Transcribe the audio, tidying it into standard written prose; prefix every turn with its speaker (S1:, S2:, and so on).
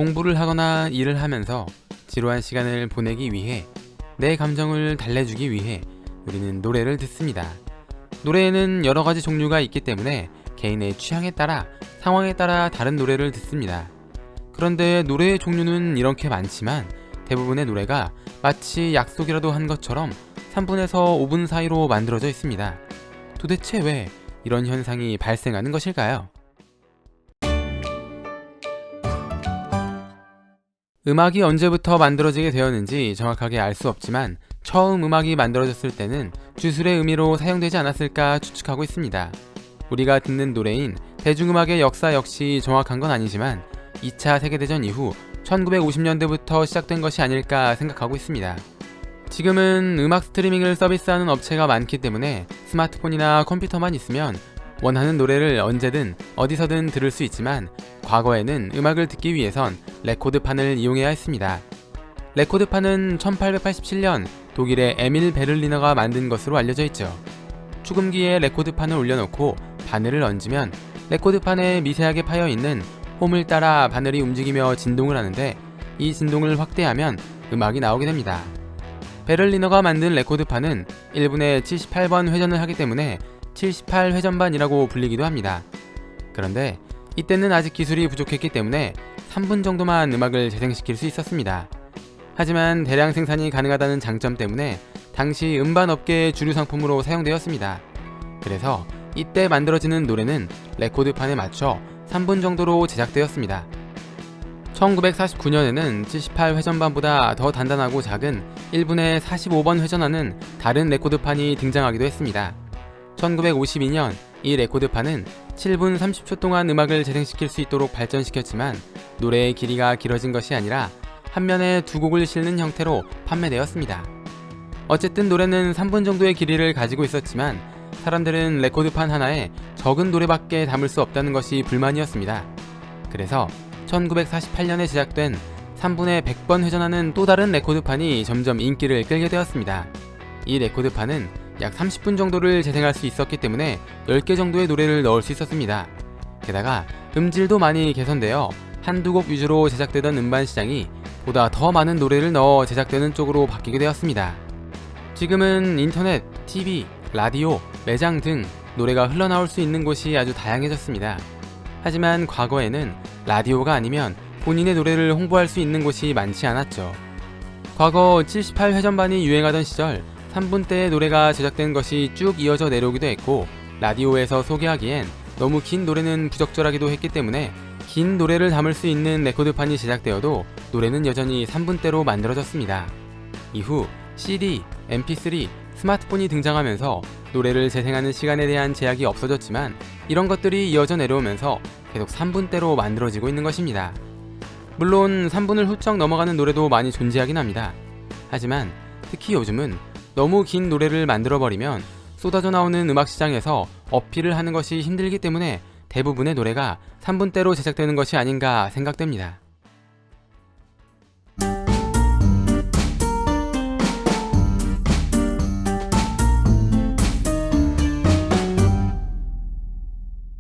S1: 공부를 하거나 일을 하면서 지루한 시간을 보내기 위해, 내 감정을 달래주기 위해 우리는 노래를 듣습니다. 노래에는 여러 가지 종류가 있기 때문에 개인의 취향에 따라, 상황에 따라 다른 노래를 듣습니다. 그런데 노래의 종류는 이렇게 많지만 대부분의 노래가 마치 약속이라도 한 것처럼 3분에서 5분 사이로 만들어져 있습니다. 도대체 왜 이런 현상이 발생하는 것일까요? 음악이 언제부터 만들어지게 되었는지 정확하게 알 수 없지만 처음 음악이 만들어졌을 때는 주술의 의미로 사용되지 않았을까 추측하고 있습니다. 우리가 듣는 노래인 대중음악의 역사 역시 정확한 건 아니지만 2차 세계대전 이후 1950년대부터 시작된 것이 아닐까 생각하고 있습니다. 지금은 음악 스트리밍을 서비스하는 업체가 많기 때문에 스마트폰이나 컴퓨터만 있으면 원하는 노래를 언제든 어디서든 들을 수 있지만, 과거에는 음악을 듣기 위해선 레코드판을 이용해야 했습니다. 레코드판은 1887년 독일의 에밀 베를리너가 만든 것으로 알려져 있죠. 축음기에 레코드판을 올려놓고 바늘을 얹으면 레코드판에 미세하게 파여있는 홈을 따라 바늘이 움직이며 진동을 하는데, 이 진동을 확대하면 음악이 나오게 됩니다. 베를리너가 만든 레코드판은 1분에 78번 회전을 하기 때문에 78회전반이라고 불리기도 합니다. 그런데 이때는 아직 기술이 부족했기 때문에 3분 정도만 음악을 재생시킬 수 있었습니다. 하지만 대량 생산이 가능하다는 장점 때문에 당시 음반 업계의 주류 상품으로 사용되었습니다. 그래서 이때 만들어지는 노래는 레코드판에 맞춰 3분 정도로 제작되었습니다. 1949년에는 78회전반보다 더 단단하고 작은 1분에 45번 회전하는 다른 레코드판이 등장하기도 했습니다. 1952년 이 레코드판은 7분 30초 동안 음악을 재생시킬 수 있도록 발전시켰지만, 노래의 길이가 길어진 것이 아니라 한 면에 두 곡을 실는 형태로 판매되었습니다. 어쨌든 노래는 3분 정도의 길이를 가지고 있었지만 사람들은 레코드판 하나에 적은 노래밖에 담을 수 없다는 것이 불만이었습니다. 그래서 1948년에 제작된 3분에 100번 회전하는 또 다른 레코드판이 점점 인기를 끌게 되었습니다. 이 레코드판은 약 30분 정도를 재생할 수 있었기 때문에 10개 정도의 노래를 넣을 수 있었습니다. 게다가 음질도 많이 개선되어 한두 곡 위주로 제작되던 음반 시장이 보다 더 많은 노래를 넣어 제작되는 쪽으로 바뀌게 되었습니다. 지금은 인터넷, TV, 라디오, 매장 등 노래가 흘러나올 수 있는 곳이 아주 다양해졌습니다. 하지만 과거에는 라디오가 아니면 본인의 노래를 홍보할 수 있는 곳이 많지 않았죠. 과거 78회전반이 유행하던 시절 3분대의 노래가 제작된 것이 쭉 이어져 내려오기도 했고, 라디오에서 소개하기엔 너무 긴 노래는 부적절하기도 했기 때문에 긴 노래를 담을 수 있는 레코드판이 제작되어도 노래는 여전히 3분대로 만들어졌습니다. 이후 CD, MP3, 스마트폰이 등장하면서 노래를 재생하는 시간에 대한 제약이 없어졌지만, 이런 것들이 이어져 내려오면서 계속 3분대로 만들어지고 있는 것입니다. 물론 3분을 훌쩍 넘어가는 노래도 많이 존재하긴 합니다. 하지만 특히 요즘은 너무 긴 노래를 만들어버리면 쏟아져 나오는 음악 시장에서 어필을 하는 것이 힘들기 때문에 대부분의 노래가 3분대로 제작되는 것이 아닌가 생각됩니다.